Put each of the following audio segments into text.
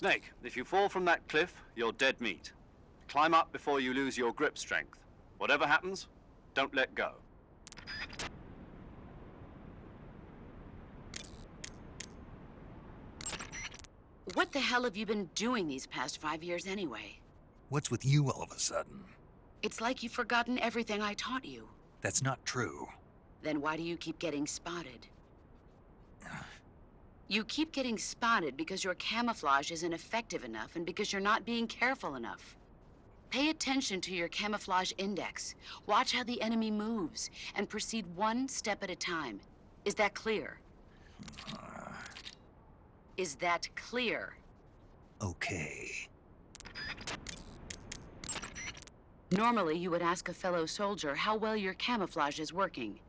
Snake, if you fall from that cliff, you're dead meat. Climb up before you lose your grip strength. Whatever happens, don't let go. What the hell have you been doing these past 5 years anyway? What's with you all of a sudden? It's like you've forgotten everything I taught you. That's not true. Then why do you keep getting spotted? You keep getting spotted because your camouflage isn't effective enough and because you're not being careful enough. Pay attention to your camouflage index. Watch how the enemy moves and proceed one step at a time. Is that clear? Is that clear? Okay. Normally, you would ask a fellow soldier how well your camouflage is working.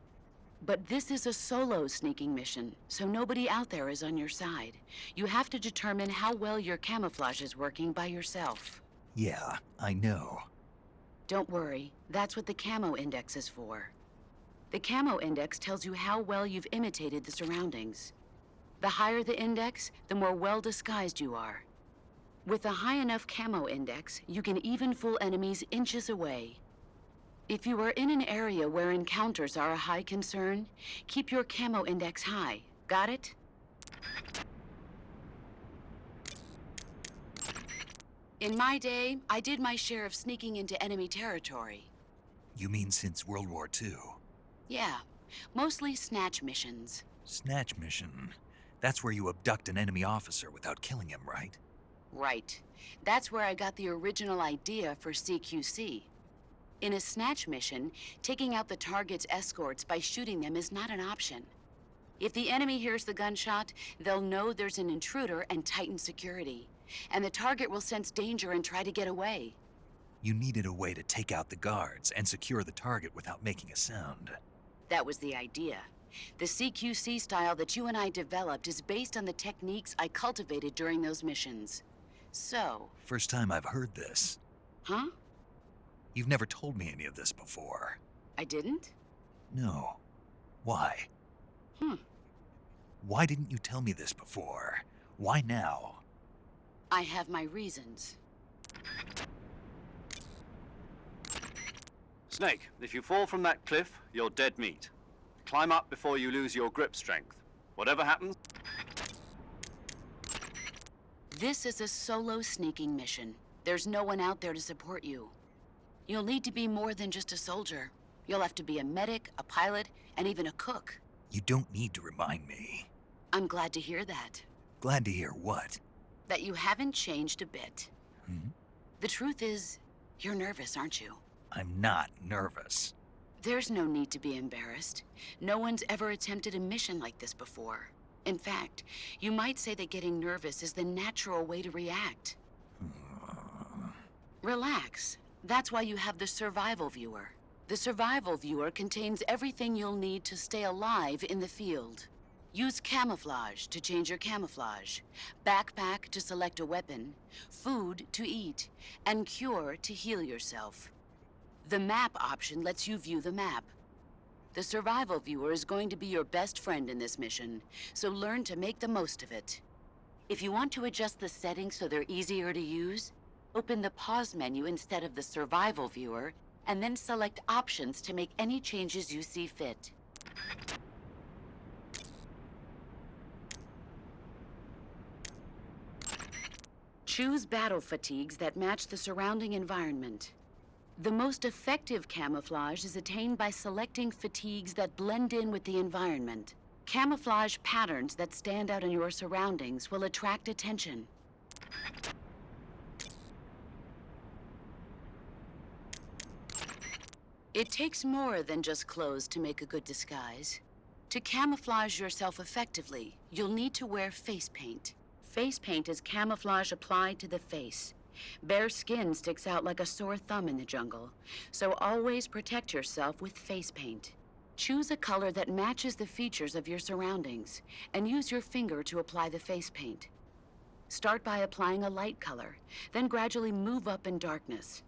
But this is a solo sneaking mission, so nobody out there is on your side. You have to determine how well your camouflage is working by yourself. Yeah, I know. Don't worry, that's what the camo index is for. The camo index tells you how well you've imitated the surroundings. The higher the index, the more well disguised you are. With a high enough camo index, you can even fool enemies inches away. If you are in an area where encounters are a high concern, keep your camo index high. Got it? In my day, I did my share of sneaking into enemy territory. You mean since World War II? Yeah, mostly snatch missions. Snatch mission. That's where you abduct an enemy officer without killing him, right? Right. That's where I got the original idea for CQC. In a snatch mission, taking out the target's escorts by shooting them is not an option. If the enemy hears the gunshot, they'll know there's an intruder and tighten security. And the target will sense danger and try to get away. You needed a way to take out the guards and secure the target without making a sound. That was the idea. The CQC style that you and I developed is based on the techniques I cultivated during those missions. So... First time I've heard this. Huh? You've never told me any of this before. I didn't? No. Why? Why didn't you tell me this before? Why now? I have my reasons. Snake, if you fall from that cliff, you're dead meat. Climb up before you lose your grip strength. Whatever happens... This is a solo sneaking mission. There's no one out there to support you. You'll need to be more than just a soldier. You'll have to be a medic, a pilot, and even a cook. You don't need to remind me. I'm glad to hear that. Glad to hear what? That you haven't changed a bit. The truth is, you're nervous, aren't you? I'm not nervous. There's no need to be embarrassed. No one's ever attempted a mission like this before. In fact, you might say that getting nervous is the natural way to react. Relax. That's why you have the survival viewer. The survival viewer contains everything you'll need to stay alive in the field. Use camouflage to change your camouflage, backpack to select a weapon, food to eat, and cure to heal yourself. The map option lets you view the map. The survival viewer is going to be your best friend in this mission, so learn to make the most of it. If you want to adjust the settings so they're easier to use, open the pause menu instead of the survival viewer, and then select options to make any changes you see fit. Choose battle fatigues that match the surrounding environment. The most effective camouflage is attained by selecting fatigues that blend in with the environment. Camouflage patterns that stand out in your surroundings will attract attention. It takes more than just clothes to make a good disguise. To camouflage yourself effectively, you'll need to wear face paint. Face paint is camouflage applied to the face. Bare skin sticks out like a sore thumb in the jungle, so always protect yourself with face paint. Choose a color that matches the features of your surroundings, and use your finger to apply the face paint. Start by applying a light color, then gradually move up in darkness.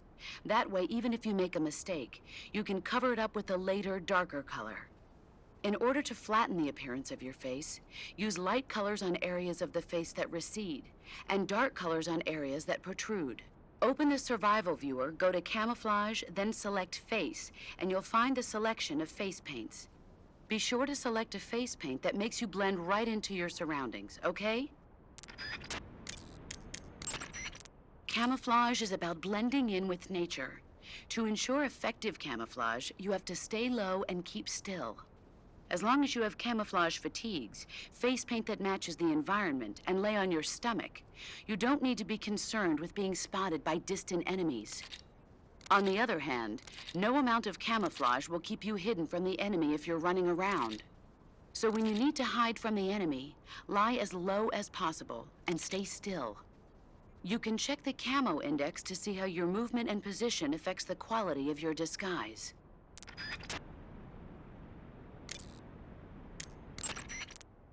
That way, even if you make a mistake, you can cover it up with a later, darker color. In order to flatten the appearance of your face, use light colors on areas of the face that recede, and dark colors on areas that protrude. Open the survival viewer, go to Camouflage, then select Face, and you'll find the selection of face paints. Be sure to select a face paint that makes you blend right into your surroundings, okay? Camouflage is about blending in with nature. To ensure effective camouflage, you have to stay low and keep still. As long as you have camouflage fatigues, face paint that matches the environment, and lay on your stomach, you don't need to be concerned with being spotted by distant enemies. On the other hand, no amount of camouflage will keep you hidden from the enemy if you're running around. So when you need to hide from the enemy, lie as low as possible and stay still. You can check the camo index to see how your movement and position affects the quality of your disguise.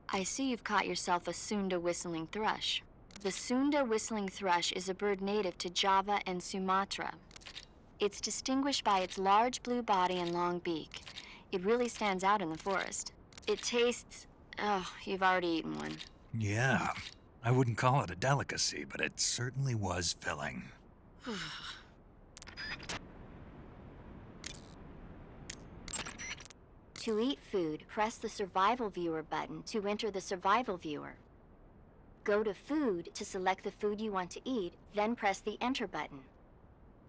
I see you've caught yourself a Sunda whistling thrush. The Sunda whistling thrush is a bird native to Java and Sumatra. It's distinguished by its large blue body and long beak. It really stands out in the forest. It tastes... oh, you've already eaten one. Yeah, I wouldn't call it a delicacy, but it certainly was filling. To eat food, press the Survival Viewer button to enter the Survival Viewer. Go to Food to select the food you want to eat, then press the Enter button.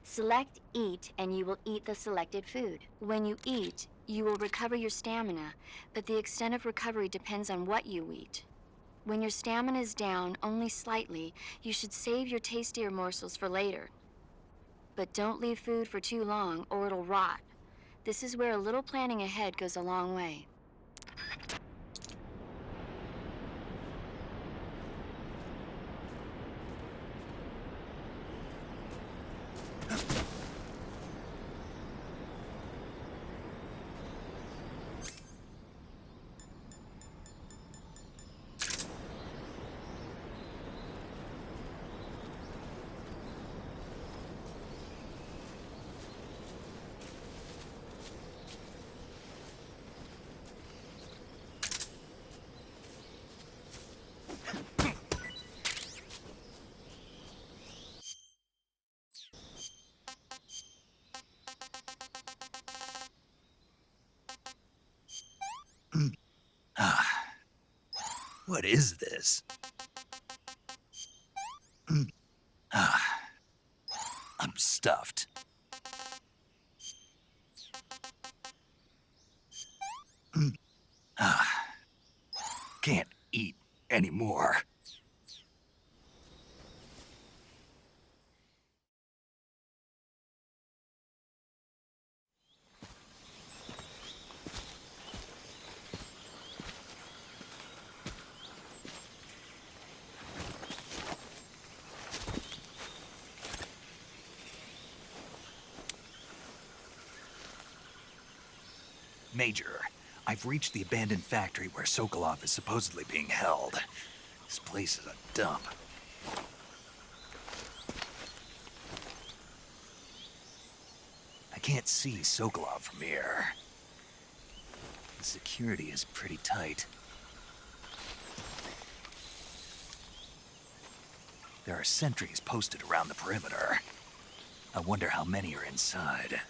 Select Eat, and you will eat the selected food. When you eat, you will recover your stamina, but the extent of recovery depends on what you eat. When your stamina is down only slightly, you should save your tastier morsels for later. But don't leave food for too long, or it'll rot. This is where a little planning ahead goes a long way. What is this? I'm stuffed. Can't eat anymore. Major, I've reached the abandoned factory where Sokolov is supposedly being held. This place is a dump. I can't see Sokolov from here. The security is pretty tight. There are sentries posted around the perimeter. I wonder how many are inside.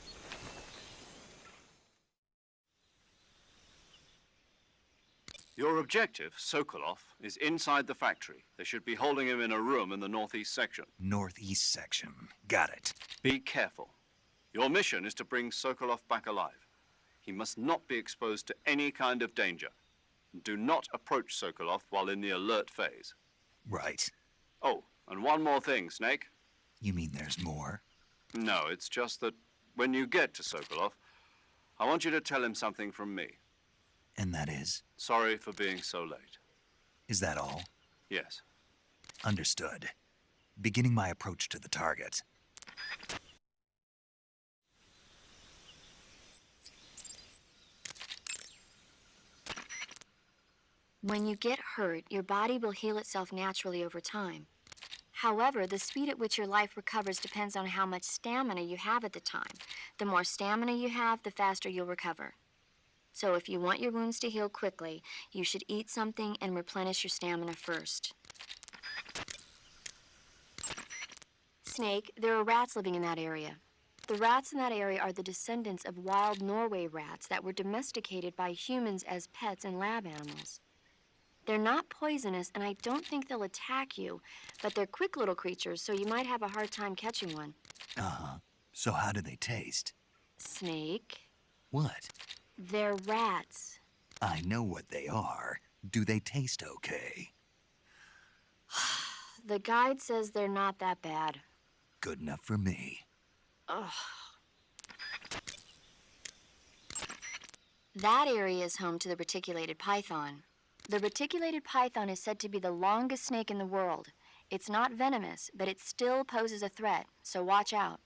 Your objective, Sokolov, is inside the factory. They should be holding him in a room in the northeast section. Northeast section. Got it. Be careful. Your mission is to bring Sokolov back alive. He must not be exposed to any kind of danger. Do not approach Sokolov while in the alert phase. Right. Oh, and one more thing, Snake. You mean there's more? No, it's just that when you get to Sokolov, I want you to tell him something from me. And that is? Sorry for being so late. Is that all? Yes. Understood. Beginning my approach to the target. When you get hurt, your body will heal itself naturally over time. However, the speed at which your life recovers depends on how much stamina you have at the time. The more stamina you have, the faster you'll recover. So if you want your wounds to heal quickly, you should eat something and replenish your stamina first. Snake, there are rats living in that area. The rats in that area are the descendants of wild Norway rats that were domesticated by humans as pets and lab animals. They're not poisonous, and I don't think they'll attack you, but they're quick little creatures, so you might have a hard time catching one. Uh-huh. So how do they taste? Snake, What? they're rats. I know what they are. Do they taste okay? The guide says they're not that bad. Good enough for me. Ugh. That area is home to the reticulated python. The reticulated python is said to be the longest snake in the world. It's not venomous, but it still poses a threat, so watch out.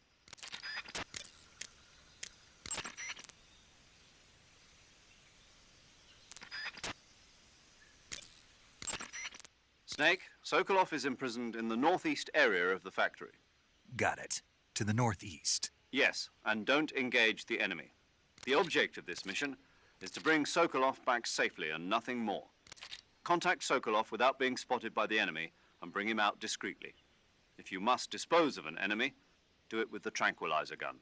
Snake, Sokolov is imprisoned in the northeast area of the factory. Got it. To the northeast. Yes, and don't engage the enemy. The object of this mission is to bring Sokolov back safely and nothing more. Contact Sokolov without being spotted by the enemy and bring him out discreetly. If you must dispose of an enemy, do it with the tranquilizer gun.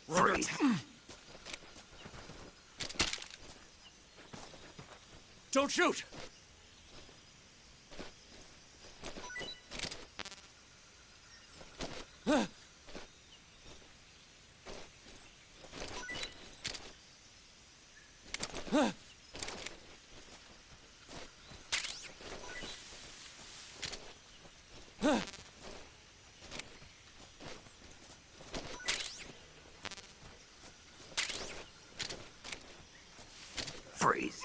Freeze. Don't shoot! Freeze.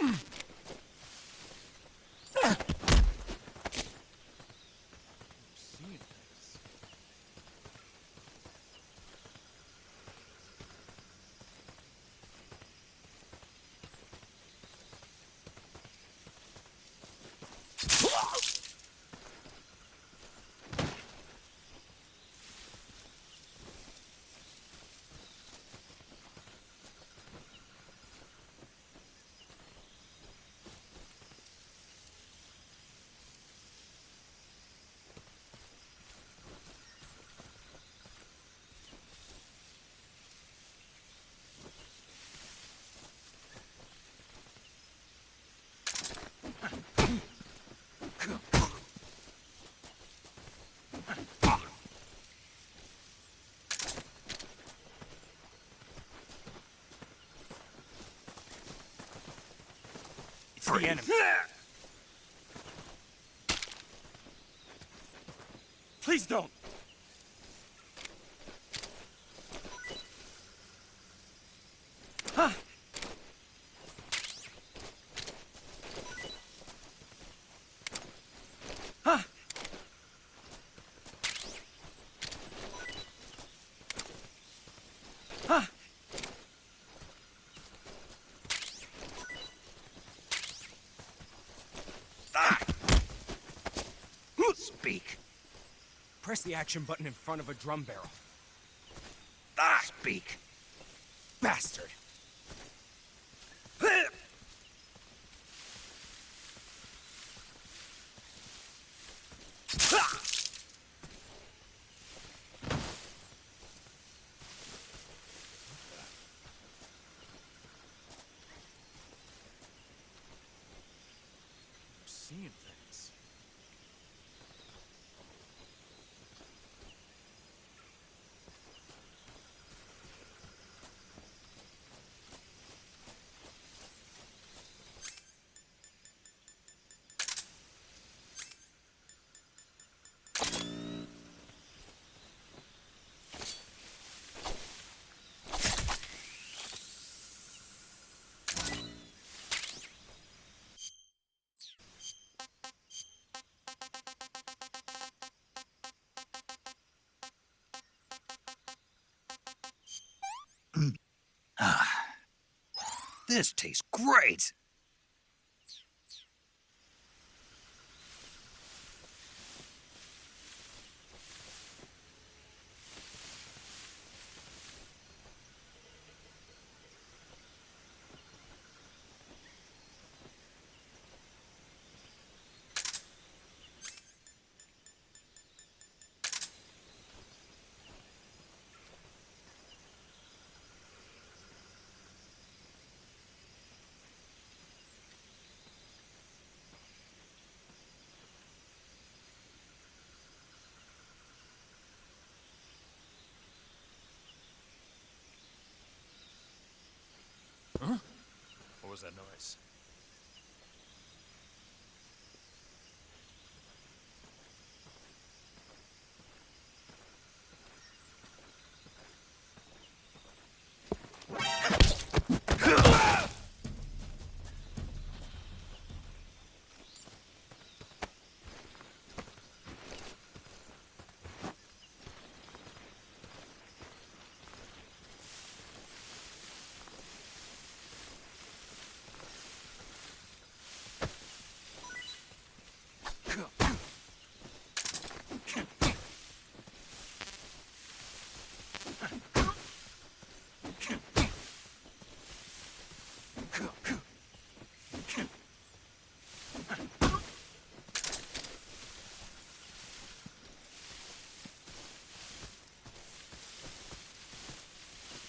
It's the enemy. Please don't! Speak. Press the action button in front of a drum barrel. Speak. seeing things. This tastes great! Huh? What was that noise?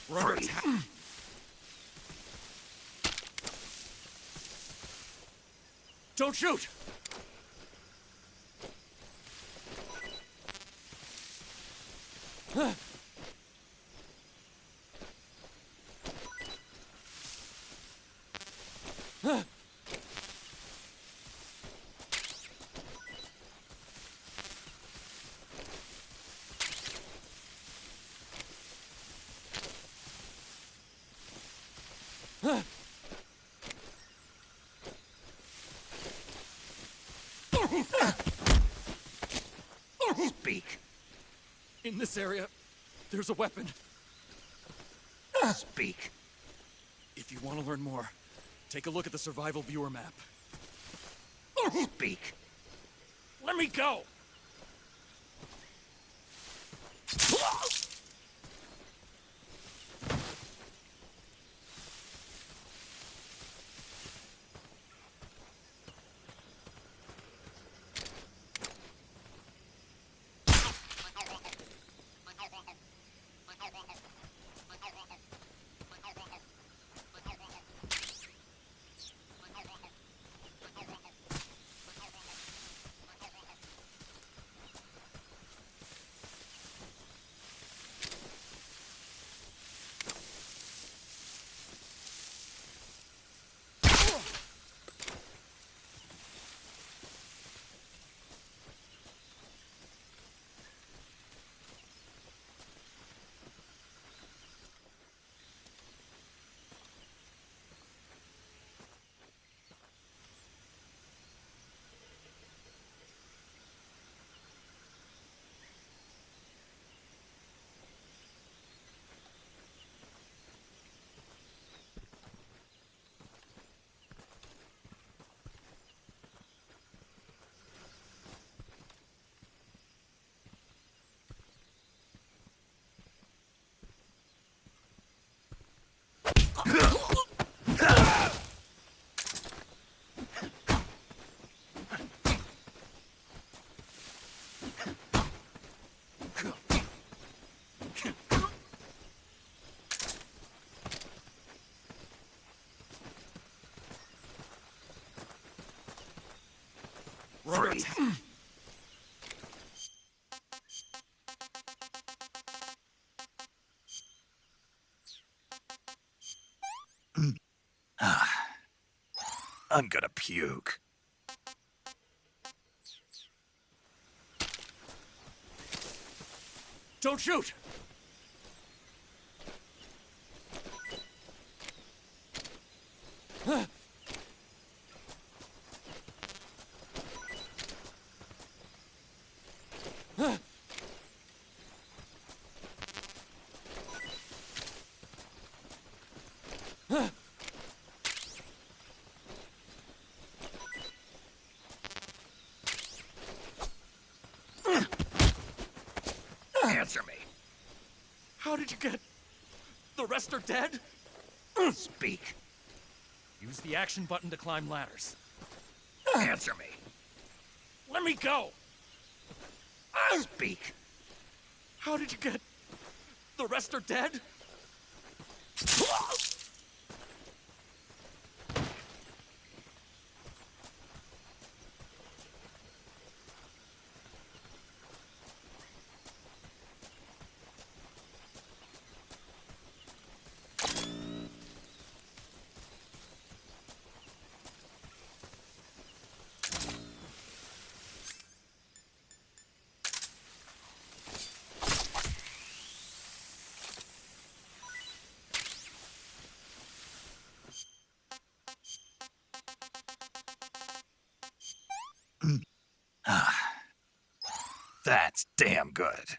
We're under attack. Don't shoot! Speak. In this area, there's a weapon. Speak. If you want to learn more, take a look at the survival viewer map. Speak. Let me go! Freeze. I'm gonna puke. Don't shoot! Answer me. How did you get... The rest are dead? Speak. Use the action button to climb ladders. Answer me. Let me go! Speak. How did you get... The rest are dead? That's damn good.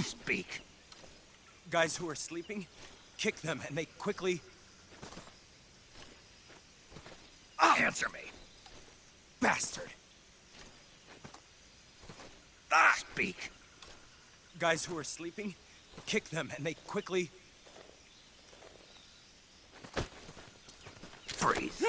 Speak. Guys who are sleeping, kick them and they quickly... Answer me. Bastard! Speak. Guys who are sleeping, kick them and they quickly... Freeze.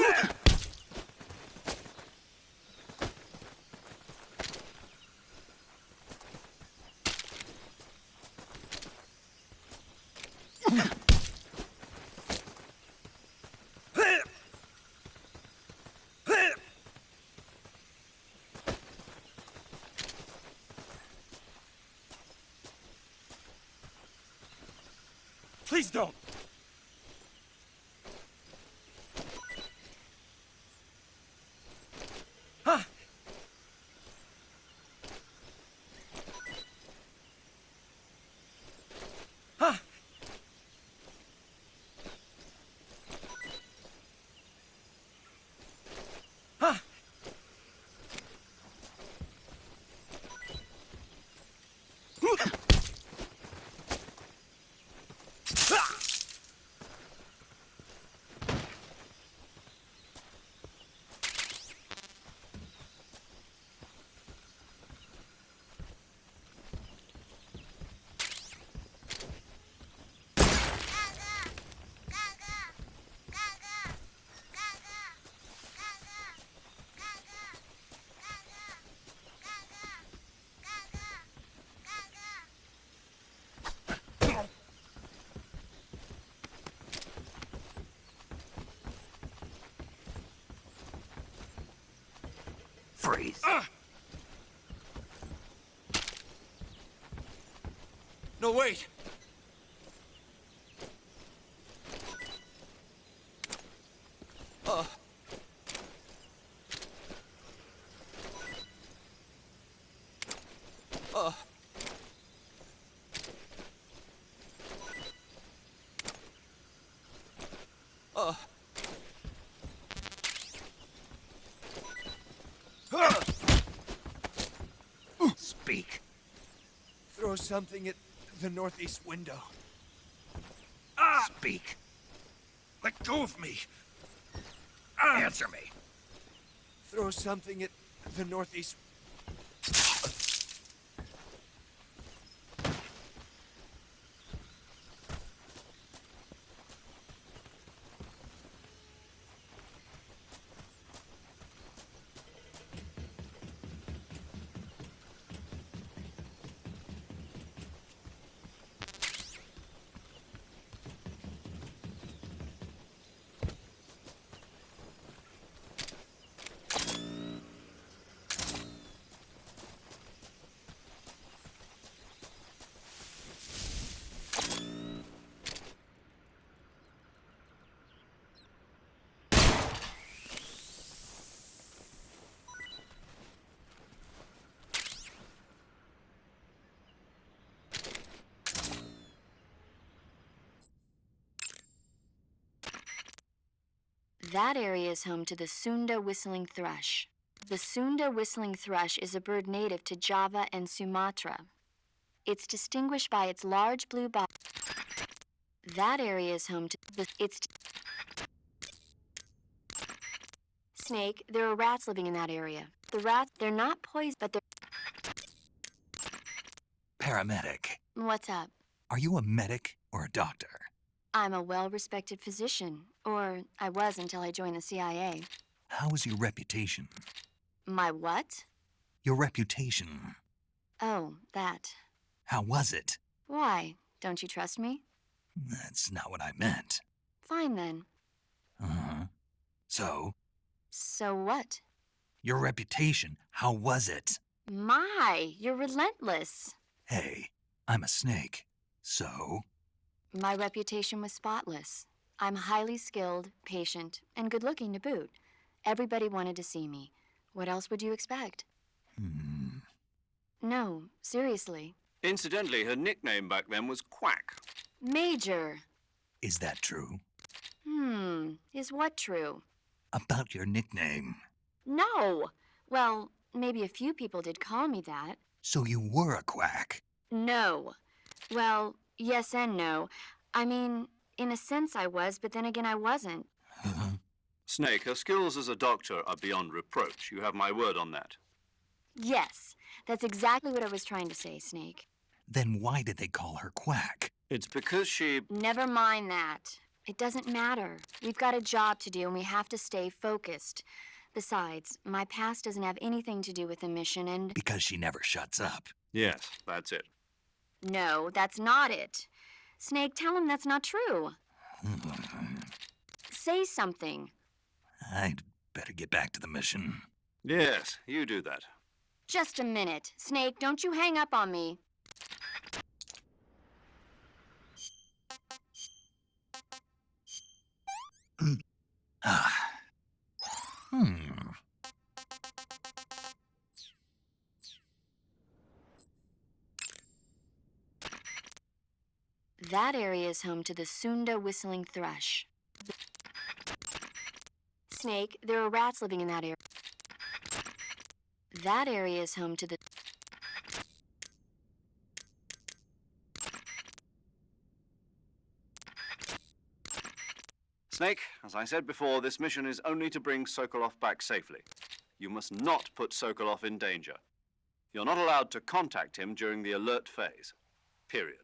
Please don't! Huh? Huh? Huh? Freeze. No, wait! Speak. Throw something at the northeast window. Speak. Let go of me! Answer me! Throw something at the northeast. That area is home to the Sunda whistling thrush. The Sunda whistling thrush is a bird native to Java and Sumatra. It's distinguished by its large blue body. That area is home to Snake, there are rats living in that area. The rats, they're not poisoned, but they're... Paramedic. What's up? Are you a medic or a doctor? I'm a well-respected physician, or I was until I joined the CIA. How is your reputation? My what? Your reputation. Oh, that. How was it? Why? Don't you trust me? That's not what I meant. Fine then. Uh-huh. So, So what? your reputation, how was it? My, you're relentless. Hey, I'm a snake. So, My reputation was spotless. I'm highly skilled, patient, and good-looking to boot. Everybody wanted to see me. What else would you expect? No, seriously. Incidentally, her nickname back then was Quack. Major. is that true? Is what true? About your nickname. No. Well, maybe a few people did call me that. So you were a quack. No. Well, yes and no. I mean, in a sense I was, but then again I wasn't. Snake, her skills as a doctor are beyond reproach. You have my word on that. Yes, that's exactly what I was trying to say, Snake. Then why did they call her quack? It's because she... Never mind that. It doesn't matter. We've got a job to do and we have to stay focused. Besides, my past doesn't have anything to do with the mission and... Because she never shuts up. Yes, that's it. No, that's not it. Snake, tell him that's not true. Say something. I'd better get back to the mission. Yes, you do that. Just a minute. Snake, don't you hang up on me. That area is home to the Sunda whistling thrush. Snake, there are rats living in that area. That area is home to the... Snake, as I said before, this mission is only to bring Sokolov back safely. You must not put Sokolov in danger. You're not allowed to contact him during the alert phase. Period.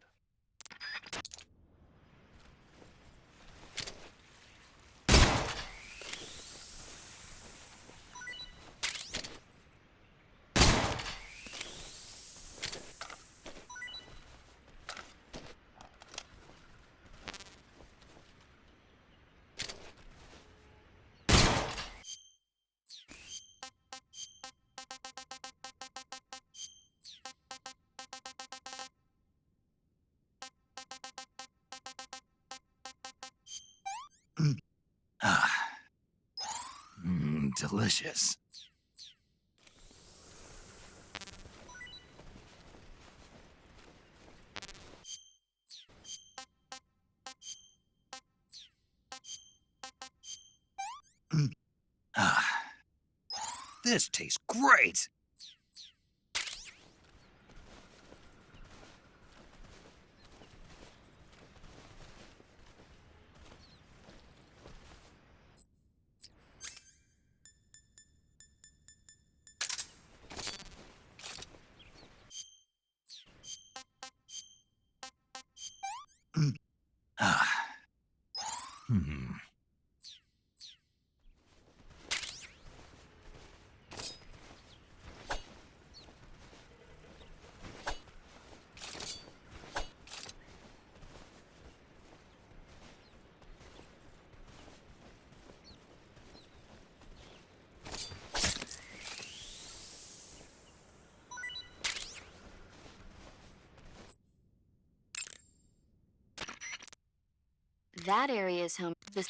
Delicious. This tastes great. Hmm. That area is home. This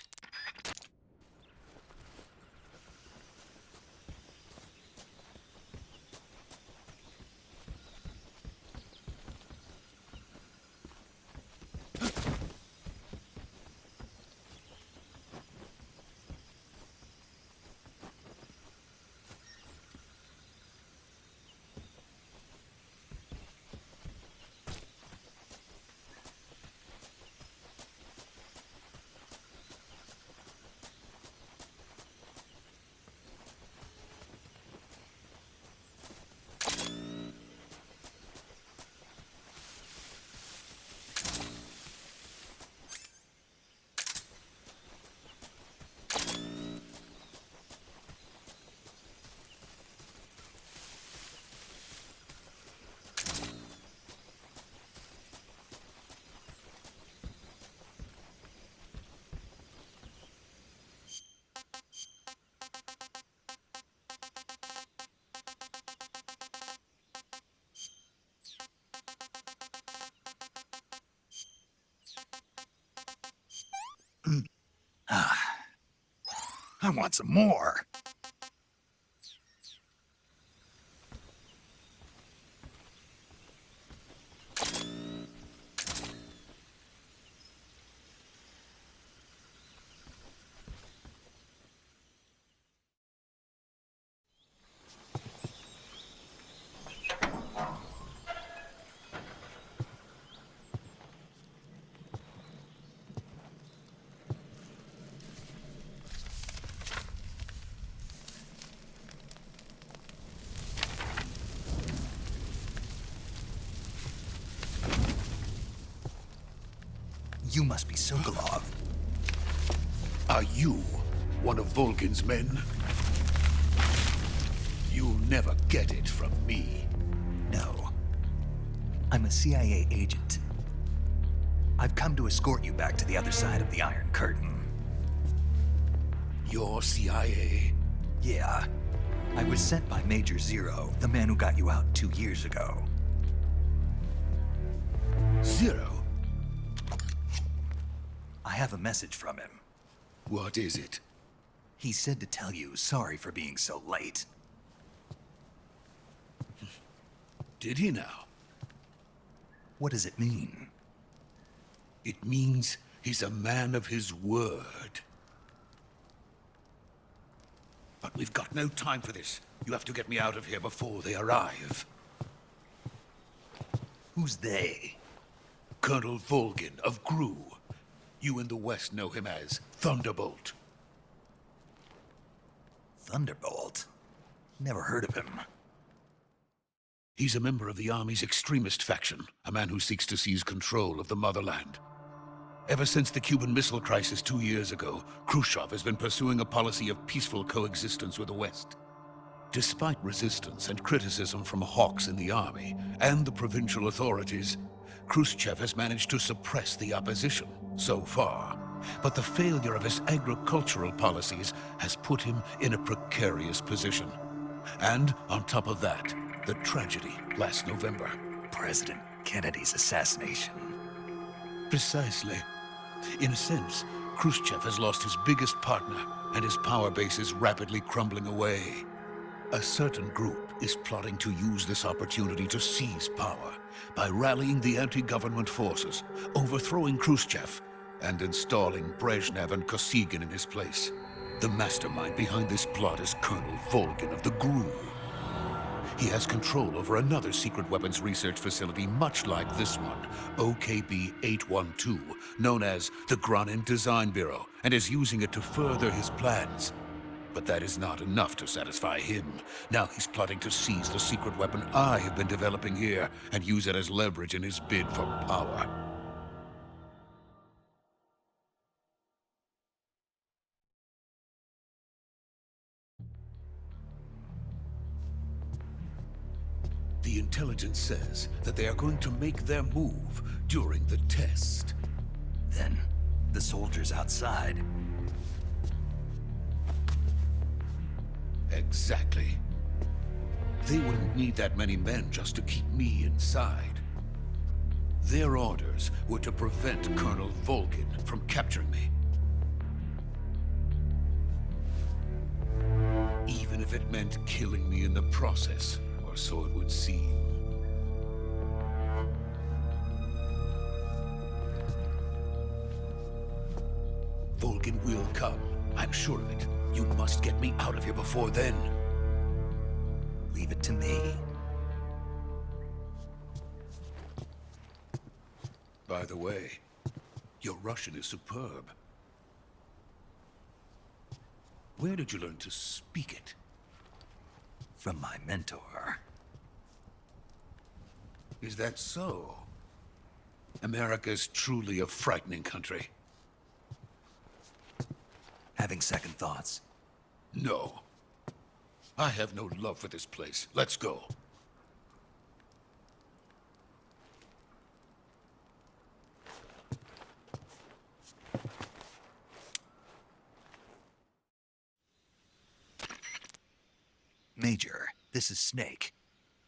I want some more. You must be Sokolov. Are you one of Volgin's men? You'll never get it from me. No. I'm a CIA agent. I've come to escort you back to the other side of the Iron Curtain. You're CIA? Yeah. I was sent by Major Zero, the man who got you out 2 years ago. Zero? I have a message from him. What is it? He said to tell you sorry for being so late. Did he now? What does it mean? It means he's a man of his word. But we've got no time for this. You have to get me out of here before they arrive. Who's they? Colonel Volgin of GRU. You in the West know him as Thunderbolt. Thunderbolt? Never heard of him. He's a member of the Army's extremist faction, a man who seeks to seize control of the motherland. Ever since the Cuban Missile Crisis 2 years ago, Khrushchev has been pursuing a policy of peaceful coexistence with the West. Despite resistance and criticism from hawks in the Army and the provincial authorities, Khrushchev has managed to suppress the opposition, so far. But the failure of his agricultural policies has put him in a precarious position. And on top of that, the tragedy last November. President Kennedy's assassination. Precisely. In a sense, Khrushchev has lost his biggest partner, and his power base is rapidly crumbling away. A certain group is plotting to use this opportunity to seize power by rallying the anti-government forces, overthrowing Khrushchev, and installing Brezhnev and Kosygin in his place. The mastermind behind this plot is Colonel Volgin of the GRU. He has control over another secret weapons research facility much like this one, OKB-812, known as the Granin Design Bureau, and is using it to further his plans. But that is not enough to satisfy him. Now he's plotting to seize the secret weapon I have been developing here and use it as leverage in his bid for power. The intelligence says that they are going to make their move during the test. Then, the soldiers outside. Exactly. They wouldn't need that many men just to keep me inside. Their orders were to prevent Colonel Volgin from capturing me. Even if it meant killing me in the process, or so it would seem. Volgin will come. I'm sure of it. You must get me out of here before then. Leave it to me. By the way, your Russian is superb. Where did you learn to speak it? From my mentor. Is that so? America's truly a frightening country. Having second thoughts. No. I have no love for this place. Let's go. Major, this is Snake.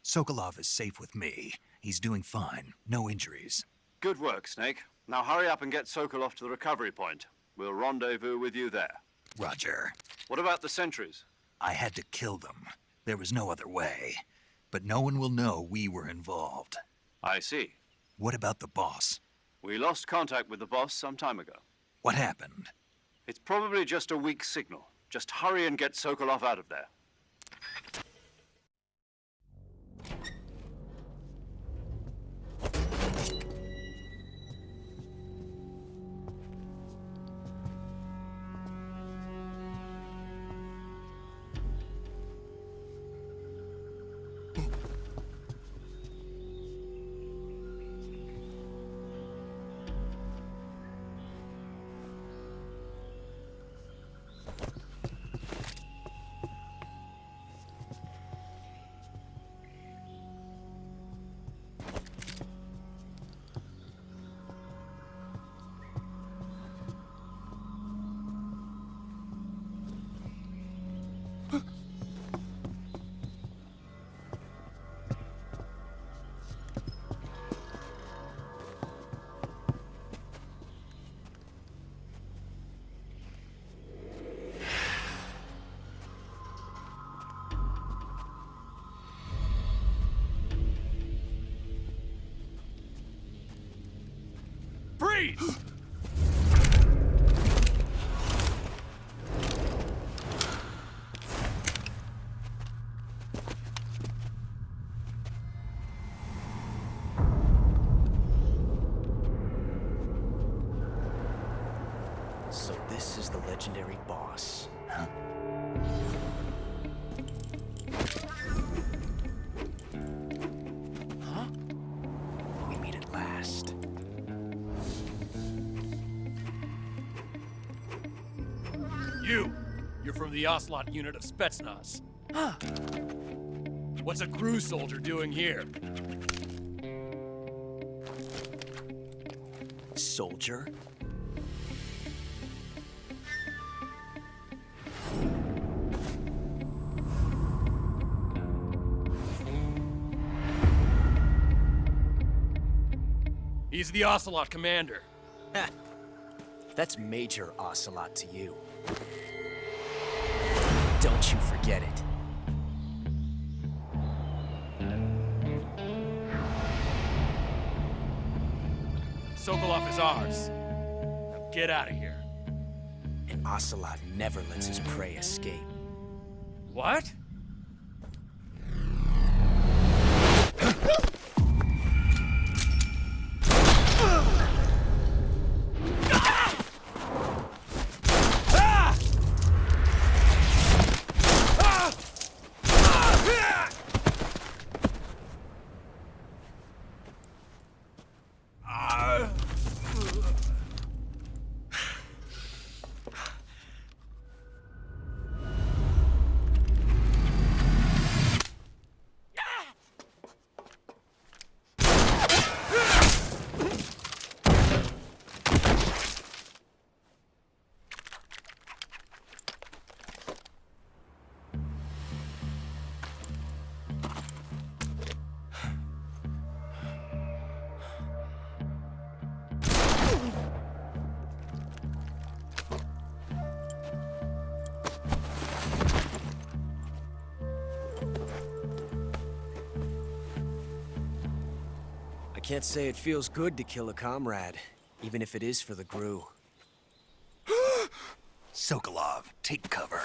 Sokolov is safe with me. He's doing fine. No injuries. Good work, Snake. Now hurry up and get Sokolov to the recovery point. We'll rendezvous with you there. Roger. What about the sentries? I had to kill them. There was no other way. But no one will know we were involved. I see. What about the boss? We lost contact with the boss some time ago. What happened? It's probably just a weak signal. Just hurry and get Sokolov out of there. Freeze! So this is the legendary boss. Huh? Huh? We meet at last. You're from the OCELOT unit of Spetsnaz. Huh. What's a GRU soldier doing here? Soldier? He's the OCELOT commander. Heh. That's Major OCELOT to you. Don't you forget it. Sokolov is ours. Now get out of here. And OCELOT never lets his prey escape. What? Can't say it feels good to kill a comrade, even if it is for the GRU. Sokolov, take cover.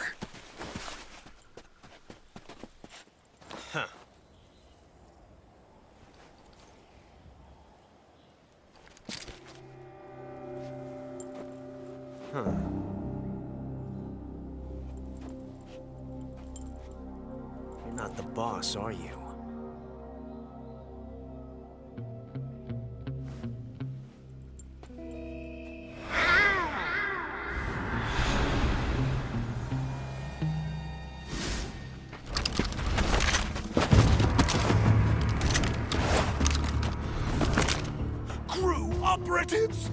Huh. Huh. You're not the boss, are you? GRU operatives!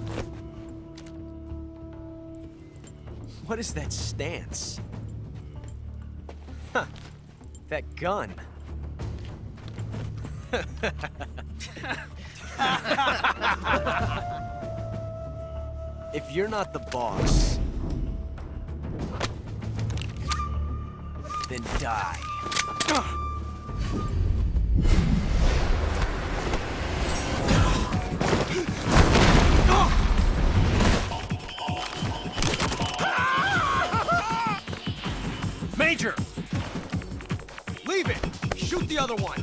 What is that stance? Huh. That gun. If you're not the boss, then die. Major! Leave it! Shoot the other one!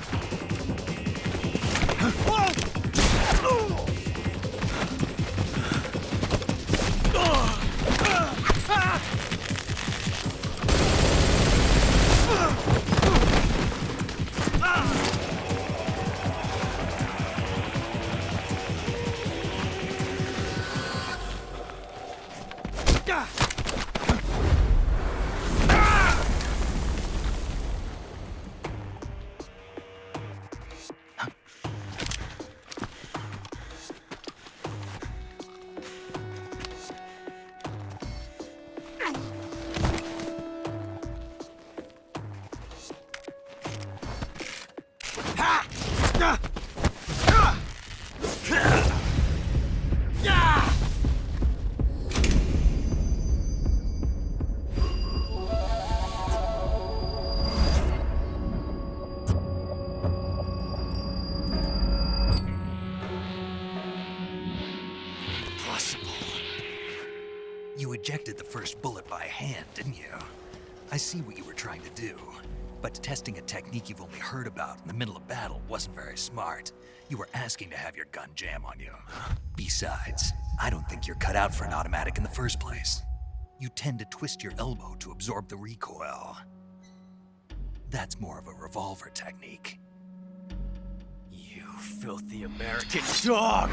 You ejected the first bullet by hand, didn't you? I see what you were trying to do. But testing a technique you've only heard about in the middle of battle wasn't very smart. You were asking to have your gun jam on you. Besides, I don't think you're cut out for an automatic in the first place. You tend to twist your elbow to absorb the recoil. That's more of a revolver technique. You filthy American dog!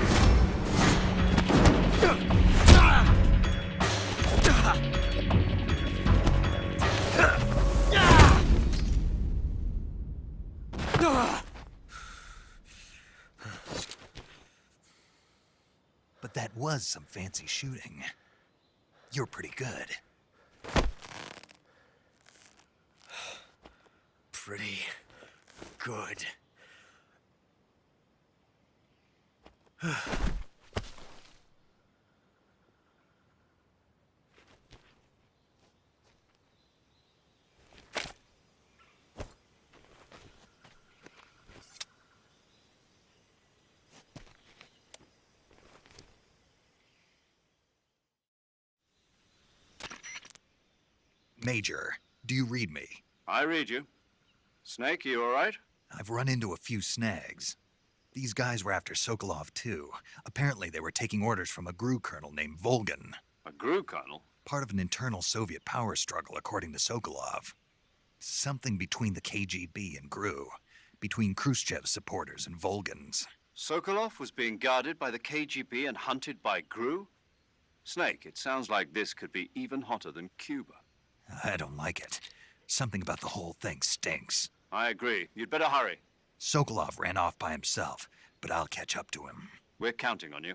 But that was some fancy shooting. You're pretty good. Pretty good. Major, do you read me? I read you. Snake, you all right? I've run into a few snags. These guys were after Sokolov too. Apparently they were taking orders from a GRU colonel named Volgan. A GRU colonel? Part of an internal Soviet power struggle, according to Sokolov. Something between the KGB and GRU. Between Khrushchev's supporters and Volgan's. Sokolov was being guarded by the KGB and hunted by GRU? Snake, it sounds like this could be even hotter than Cuba. I don't like it. Something about the whole thing stinks. I agree. You'd better hurry. Sokolov ran off by himself, but I'll catch up to him. We're counting on you.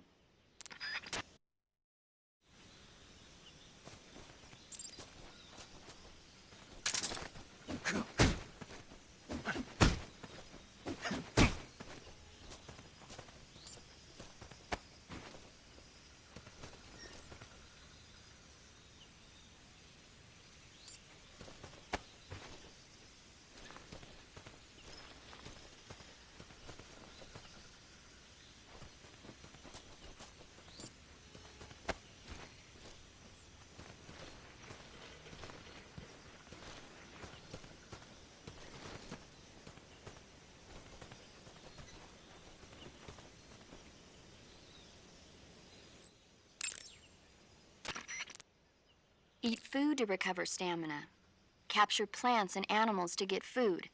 Eat food to recover stamina. Capture plants and animals to get food.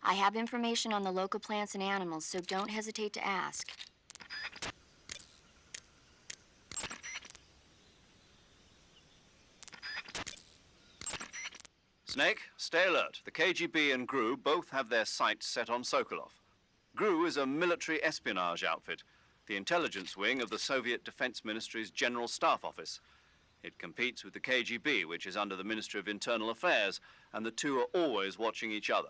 I have information on the local plants and animals, so don't hesitate to ask. Snake, stay alert. The KGB and GRU both have their sights set on Sokolov. GRU is a military espionage outfit, the intelligence wing of the Soviet Defense Ministry's General Staff Office. It competes with the KGB, which is under the Ministry of Internal Affairs, and the two are always watching each other.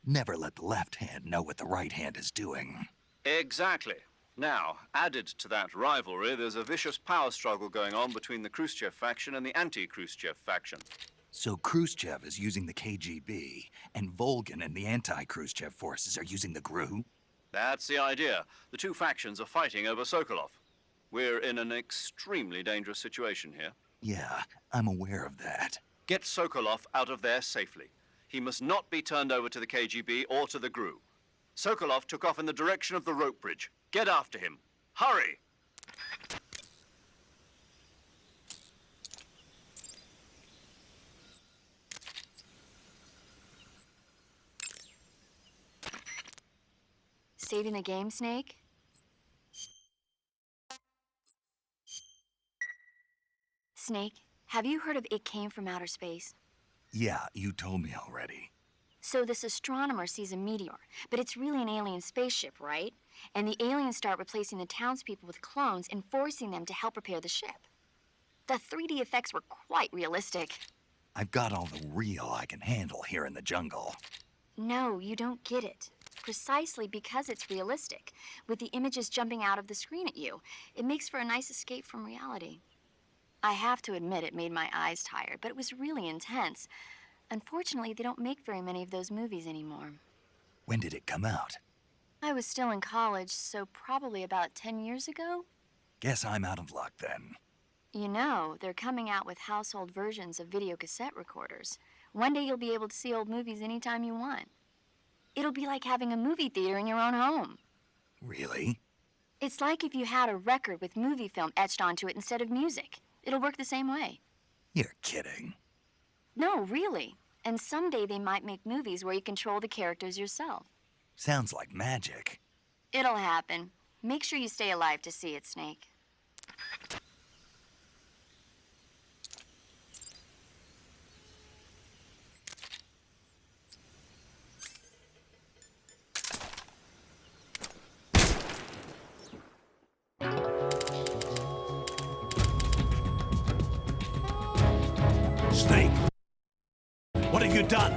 Never let the left hand know what the right hand is doing. Exactly. Now, added to that rivalry, there's a vicious power struggle going on between the Khrushchev faction and the anti-Khrushchev faction. So Khrushchev is using the KGB, and Volgin and the anti-Khrushchev forces are using the GRU? That's the idea. The two factions are fighting over Sokolov. We're in an extremely dangerous situation here. Yeah, I'm aware of that. Get Sokolov out of there safely. He must not be turned over to the KGB or to the GRU. Sokolov took off in the direction of the rope bridge. Get after him. Hurry! Saving the game, Snake? Snake, have you heard of It Came from Outer Space? Yeah, you told me already. So this astronomer sees a meteor, but it's really an alien spaceship, right? And the aliens start replacing the townspeople with clones and forcing them to help repair the ship. The 3D effects were quite realistic. I've got all the real I can handle here in the jungle. No, you don't get it. Precisely because it's realistic, with the images jumping out of the screen at you, it makes for a nice escape from reality. I have to admit it made my eyes tired, but it was really intense. Unfortunately, they don't make very many of those movies anymore. When did it come out? I was still in college, so probably about 10 years ago. Guess I'm out of luck then. You know, they're coming out with household versions of video cassette recorders. One day you'll be able to see old movies anytime you want. It'll be like having a movie theater in your own home. Really? It's like if you had a record with movie film etched onto it instead of music. It'll work the same way. You're kidding. No, really. And someday they might make movies where you control the characters yourself. Sounds like magic. It'll happen. Make sure you stay alive to see it, Snake. Snake, what have you done?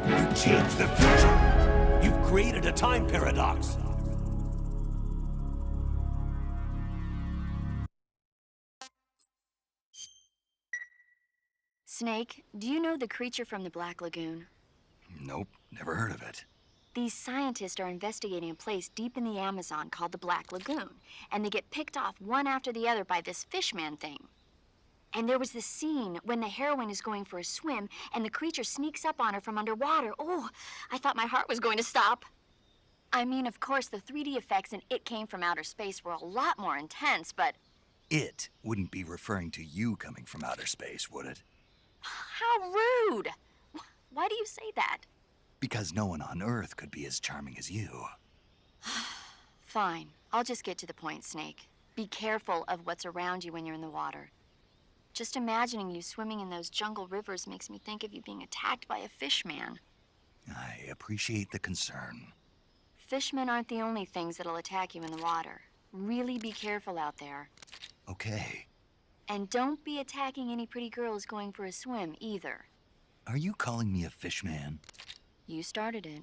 You changed the future. You've created a time paradox. Snake, do you know the creature from the Black Lagoon? Nope, never heard of it. These scientists are investigating a place deep in the Amazon called the Black Lagoon, and they get picked off one after the other by this fishman thing. And there was this scene when the heroine is going for a swim, and the creature sneaks up on her from underwater. Oh, I thought my heart was going to stop. I mean, of course, the 3D effects in It Came from Outer Space were a lot more intense, but... It wouldn't be referring to you coming from outer space, would it? How rude! Why do you say that? Because no one on Earth could be as charming as you. Fine. I'll just get to the point, Snake. Be careful of what's around you when you're in the water. Just imagining you swimming in those jungle rivers makes me think of you being attacked by a fishman. I appreciate the concern. Fishmen aren't the only things that'll attack you in the water. Really be careful out there. Okay. And don't be attacking any pretty girls going for a swim, either. Are you calling me a fishman? You started it.